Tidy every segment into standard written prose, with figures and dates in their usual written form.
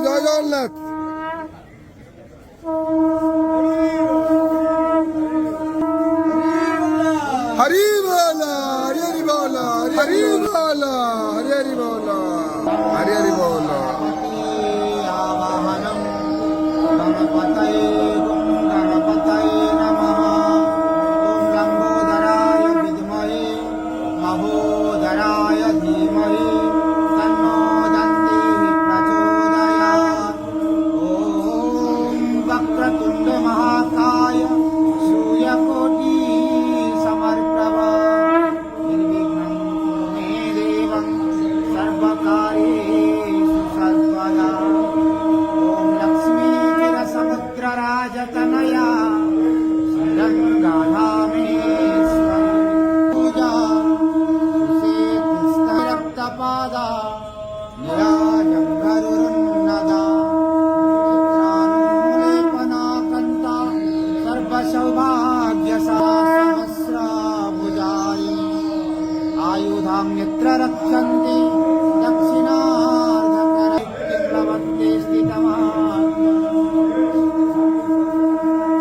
জয় জগন্নাথ। হরি বল, হরি হরি বল, হরি বল, হরি হরি বল, হরি হরি বল। আবাহনম গণপতয়ে গণপতয়ে নমঃ। ওম লম্বোদরায় বিদ্মহে মহোদরায় ধীমহি তন্নো দন্তি প্রচোদয়াৎ। ওম বক্রতুণ্ড মহাকায় সূর্যকোটি সমপ্রভা নির্বিঘ্नं কুরু মে দেবং সর্বকার্যেষু সর্বদা। ওম লক্ষ্মীধরসमुद्रराजतनया श्रीरङ्गधामेश्वरी पूजा सुसेतस्तरक्तपादा निराजं गरुरुन्नदा चित्रानुलेपनाकन्ता सर्वसौभाग्यसा सहस्राभुजायी आयुधान्यत्र रक्षन्ति दक्षिणार्धकरे प्लवन्ते स्थितमात्मा।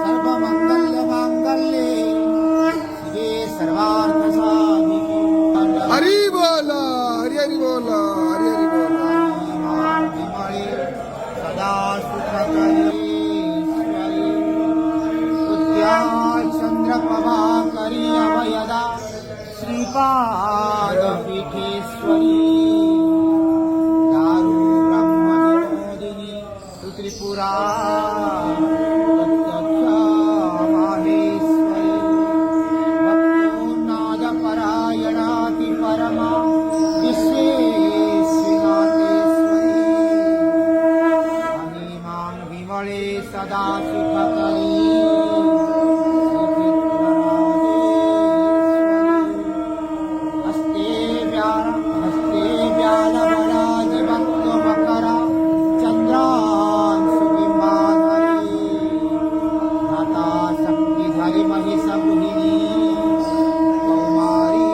सर्वमङ्गल्यमाङ्गल्ये शिवे सर्वार्थसाधिके হরি বল, হরি হরি বল, হরি হরি বল। विमले सदा सुखकरीश्वरी उद्याय चन्द्रप्रभाकरी अभयदा श्रीपादपीठेश्वरी दारु ब्रह्मविनोदिनी त्रिपुरा प्रत्यक्षा माहेश्वरी भक्तोन्नादपरायणाति परमा विश्वेश्वनाथेश्वरी महिमां विमले सदा सुखकरी हस्ते व्यालवराजभक्तमकरा चन्द्रांशुबिम्बाधरी धाता शक्तिधरि महिषगुहिनी कौमारी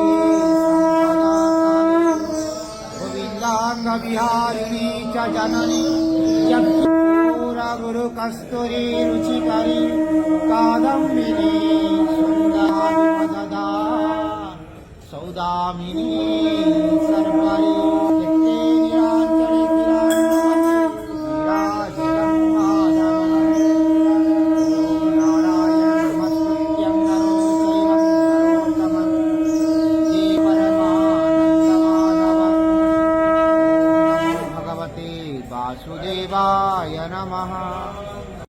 सम्पदाकरी गोविन्दाङ्गविहारिणी च जननी गुरुकस्तूरी रुचिकरी कादम्बिनी सुन्दरी मददा सौदामिनी सर्वरी चित्ते निराञ्जने विराजितं माधवम्। नारायणं नमस्कृत्यं नरो चैवं नरोत्तमं देवीं परमानन्दमाधवम्। ॐ नमो भगवते वासुदेवाय नमः।